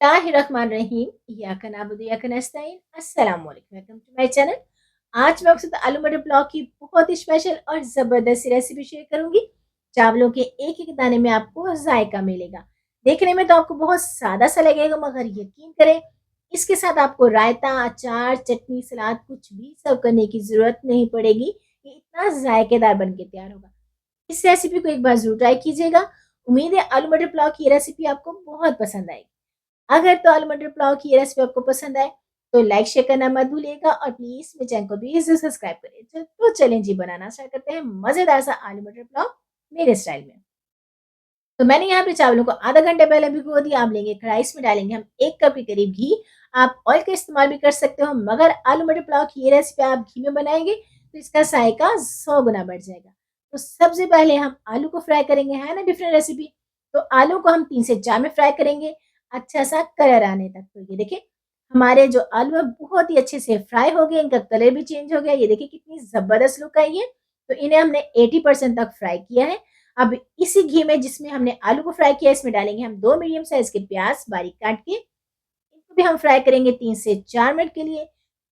बिस्मिल्लाहिर्रहमानिर्रहीम। इय्याका नअबुदु व इय्याका नस्तईन। अस्सलाम वालेकुम। Welcome to my channel. आज मैं आपके साथ आलू मटर पुलाव की बहुत ही स्पेशल और ज़बरदस्त सी रेसिपी शेयर करूँगी। चावलों के एक-एक दाने में आपको ज़ायका मिलेगा। देखने में तो आपको बहुत सादा सा लगेगा मगर यकीन करें इसके साथ आपको रायता, अचार, चटनी, सलाद कुछ भी सर्व करने की ज़रूरत नहीं पड़ेगी। ये इतना ज़ायकेदार बन के तैयार होगा। इस रेसिपी को एक बार ज़रूर ट्राई कीजिएगा। उम्मीद है आलू मटर पुलाव की ये रेसिपी आपको बहुत पसंद आएगी। अगर तो आलू मटर पुलाव की ये रेसिपी आपको पसंद आए तो लाइक शेयर करना मत भूलिएगा और प्लीज मेरे चैनल को भी जरूर सब्सक्राइब करिए। तो चलें जी बनाना स्टार्ट करते हैं मजेदार सा आलू मटर पुलाव मेरे स्टाइल में। तो मैंने यहाँ पे चावलों को आधा घंटे पहले भिगो दिया। आप लेंगे कढ़ाई, इसमें डालेंगे हम 1 कप के करीब घी। आप ऑयल का इस्तेमाल भी कर सकते हो मगर आलू मटर पुलाव की ये रेसिपी आप घी में बनाएंगे तो इसका जायका 100 गुना बढ़ जाएगा। तो सबसे पहले हम आलू को फ्राई करेंगे, है ना डिफरेंट रेसिपी। तो आलू को हम 3 से 4 में फ्राई करेंगे अच्छा सा कलर आने तक। तो ये देखिए हमारे जो आलू है बहुत ही अच्छे से फ्राई हो गए, इनका कलर भी चेंज हो गया। ये देखिए कितनी जबरदस्त लुक आई है। तो इन्हें हमने 80% तक फ्राई किया है। अब इसी घी में जिसमें हमने आलू को फ्राई किया इसमें डालेंगे हम 2 मीडियम साइज के प्याज बारीक काट के। इनको भी हम फ्राई करेंगे 3 से 4 मिनट के लिए।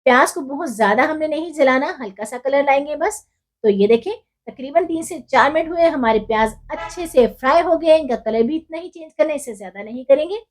प्याज को बहुत ज़्यादा हमने नहीं जलाना, हल्का सा कलर लाएँगे बस। तो ये देखिए तकरीबन 3 से 4 मिनट हुए, हमारे प्याज अच्छे से फ्राई हो गए। इनका कलर भी इतना ही चेंज करना है, इससे ज़्यादा नहीं करेंगे।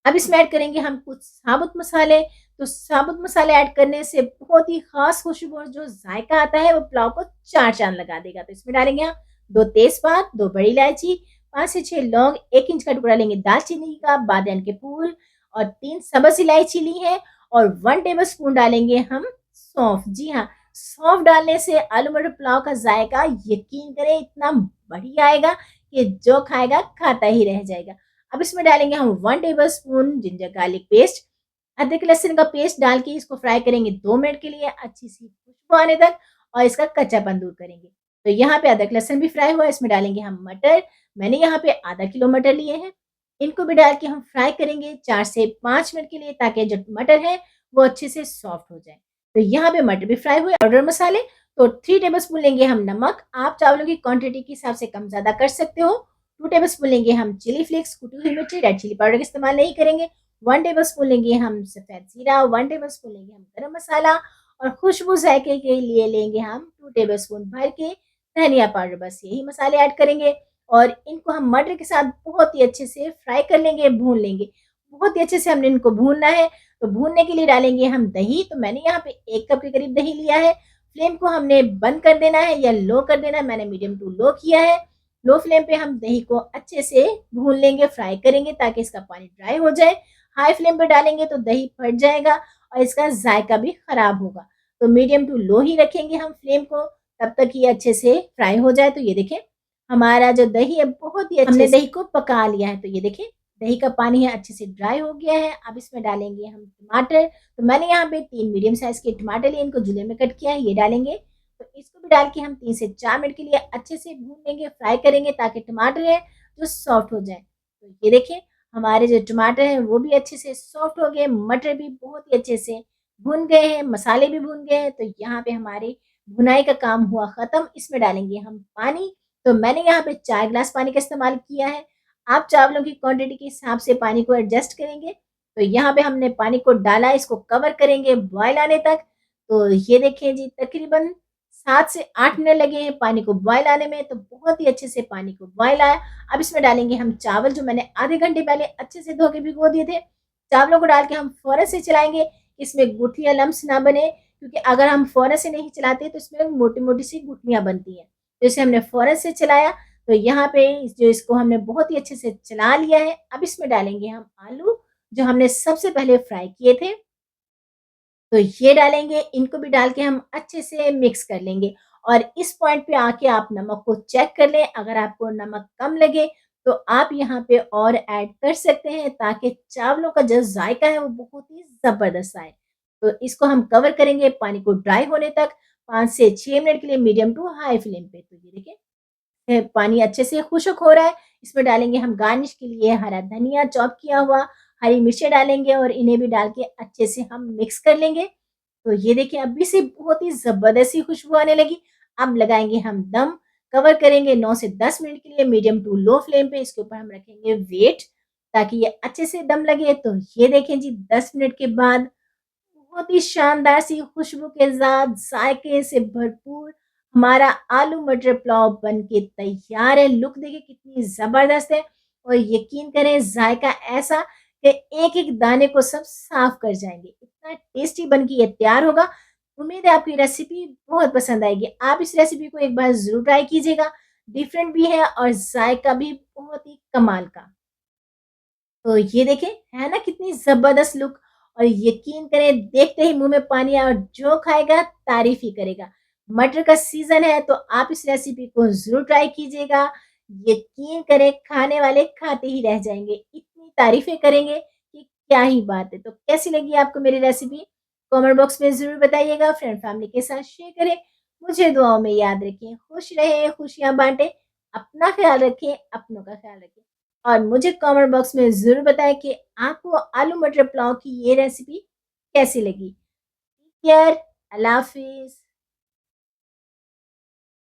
अब इसमें ऐड करेंगे हम कुछ साबुत मसाले। तो साबुत मसाले ऐड करने से बहुत ही ख़ास खुशबू और जो ज़ायका आता है वो पुलाव को 4 चाँद लगा देगा। तो इसमें डालेंगे हम 2 तेज़पात, 2 बड़ी इलायची, 5 से 6 लौंग, 1 इंच का टुकड़ा लेंगे दालचीनी का, बादियान के फूल और 3 सब्ज़ इलायची ली है और 1 टेबलस्पून डालेंगे हम सौंफ। जी हाँ, सौंफ डालने से आलू मटर पुलाव का ज़ायका यकीन करें इतना बढ़िया आएगा कि जो खाएगा खाता ही रह जाएगा। अब इसमें डालेंगे हम 1 टेबलस्पून जिंजर गार्लिक पेस्ट। अदरक लहसुन का पेस्ट डाल के इसको फ्राई करेंगे 2 मिनट के लिए अच्छी सी खुशबू आने तक और इसका कच्चापन दूर करेंगे। तो यहाँ पे अदरक लहसुन भी फ्राई हुआ है, इसमें डालेंगे हम मटर। मैंने यहाँ पे आधा किलो मटर लिए हैं। इनको भी डाल के हम फ्राई करेंगे 4 से 5 मिनट के लिए ताकि जो मटर है वो अच्छे से सॉफ्ट हो जाए। तो यहाँ पे मटर भी फ्राई हुए। पाउडर मसाले तो 3 टेबलस्पून लेंगे हम नमक। आप चावलों की क्वांटिटी के हिसाब से कम ज़्यादा कर सकते हो। 2 टेबलस्पून लेंगे हम चिली फ्लेक्स, कुटी हुई मिर्ची, रेड चिली पाउडर का इस्तेमाल नहीं करेंगे। 1 टेबलस्पून लेंगे हम सफ़ेद जीरा, 1 टेबलस्पून लेंगे हम गरम मसाला और खुशबू ज़ायके के लिए लेंगे हम 2 टेबलस्पून भर के धनिया पाउडर। बस यही मसाले ऐड करेंगे और इनको हम मटर के साथ बहुत ही अच्छे से फ्राई कर लेंगे, भून लेंगे। बहुत ही अच्छे से हमने इनको भूनना है। तो भूनने के लिए डालेंगे हम दही। तो मैंने यहाँ पे 1 कप के करीब दही लिया है। फ्लेम को हमने बंद कर देना है या लो कर देना है, मैंने मीडियम टू लो किया है। लो फ्लेम पे हम दही को अच्छे से भून लेंगे, फ्राई करेंगे ताकि इसका पानी ड्राई हो जाए। हाई फ्लेम पे डालेंगे तो दही फट जाएगा और इसका जायका भी खराब होगा। तो मीडियम टू लो ही रखेंगे हम फ्लेम को तब तक ये अच्छे से फ्राई हो जाए। तो ये देखें हमारा जो दही है बहुत ही अच्छे हमने दही को पका लिया है। तो ये देखें दही का पानी है अच्छे से ड्राई हो गया है। अब इसमें डालेंगे हम टमाटर। तो मैंने यहाँ पे 3 मीडियम साइज के टमाटर लिए, इनको जुले में कट किया है, ये डालेंगे। तो इसको भी डाल के हम 3 से 4 मिनट के लिए अच्छे से भून लेंगे, फ्राई करेंगे ताकि टमाटर है जो सॉफ्ट हो जाए। तो ये देखिए हमारे जो टमाटर हैं वो भी अच्छे से सॉफ्ट हो गए, मटर भी बहुत ही अच्छे से भुन गए हैं, मसाले भी भुन गए हैं। तो यहाँ पे हमारी भुनाई का काम हुआ ख़त्म। इसमें डालेंगे हम पानी। तो मैंने यहाँ पे 4 गिलास पानी का इस्तेमाल किया है। आप चावलों की क्वांटिटी के हिसाब से पानी को एडजस्ट करेंगे। तो यहाँ पे हमने पानी को डाला, इसको कवर करेंगे बॉयल आने तक। तो ये देखिए जी तकरीबन 7 से 8 मिनट लगे हैं पानी को बॉयल आने में। तो बहुत ही अच्छे से पानी को बॉयल आया। अब इसमें डालेंगे हम चावल जो मैंने आधे घंटे पहले अच्छे से धो के भिगो दिए थे। चावलों को डाल के हम फ़ौरन से चलाएँगे, इसमें गुठलियाँ लम्प्स ना बने क्योंकि अगर हम फ़ौरन से नहीं चलाते तो इसमें मोटी-मोटी सी गुठलियाँ बनती हैं। तो इसे हमने फ़ौरन से चलाया। तो यहाँ पे जो इसको हमने बहुत ही अच्छे से चला लिया है। अब इसमें डालेंगे हम आलू जो हमने सबसे पहले फ्राई किए थे। तो ये डालेंगे, इनको भी डाल के हम अच्छे से मिक्स कर लेंगे और इस पॉइंट पे आके आप नमक को चेक कर लें। अगर आपको नमक कम लगे तो आप यहाँ पे और ऐड कर सकते हैं ताकि चावलों का जो जायका है वो बहुत ही ज़बरदस्त आए। तो इसको हम कवर करेंगे पानी को ड्राई होने तक 5 से 6 मिनट के लिए मीडियम टू हाई फ्लेम पे। तो ये देखिए पानी अच्छे से खुश्क हो रहा है। इसमें डालेंगे हम गार्निश के लिए हरा धनिया चॉप किया हुआ, हरी मिर्चें डालेंगे और इन्हें भी डाल के अच्छे से हम मिक्स कर लेंगे। तो ये देखिए अभी से बहुत ही ज़बरदस्त सी खुशबू आने लगी। अब लगाएँगे हम दम, कवर करेंगे 9 से 10 मिनट के लिए मीडियम टू लो फ्लेम पे। इसके ऊपर हम रखेंगे वेट। ताकि ये अच्छे से दम लगे। तो ये देखें जी 10 मिनट के बाद बहुत ही शानदार सी खुशबू के साथ जायके से भरपूर हमारा आलू मटर पुलाव बन के तैयार है। लुक देखिए कितनी ज़बरदस्त है और यकीन करें जायका ऐसा कि एक-एक दाने को सब साफ कर जाएँगे। इतना टेस्टी बन के ये तैयार होगा। उम्मीद है आपको ये रेसिपी बहुत पसंद आएगी। आप इस रेसिपी को एक बार ज़रूर ट्राई कीजिएगा। डिफरेंट भी है और जायका भी बहुत ही कमाल का। तो ये देखें, है ना कितनी ज़बरदस्त लुक और यकीन करें देखते ही मुँह में पानी आए और जो खाएगा तारीफ़ ही करेगा। मटर का सीज़न है तो आप इस रेसिपी को ज़रूर ट्राई कीजिएगा। यकीन करें खाने वाले खाते ही रह जाएँगे, इतनी तारीफ़ें करेंगे कि क्या ही बात है। तो कैसी लगी आपको मेरी रेसिपी? कमेंट बॉक्स में ज़रूर बताइएगा, फ्रेंड फैमिली के साथ शेयर करें। मुझे दुआओं में याद रखें, खुश रहें, खुशियाँ बाँटें, अपना ख़्याल रखें, अपनों का ख़्याल रखें। और मुझे कमेंट बॉक्स में ज़रूर बताएँ कि आपको आलू मटर पुलाव की ये रेसिपी कैसी लगी? टेक केयर, अल्लाह हाफ़िज़।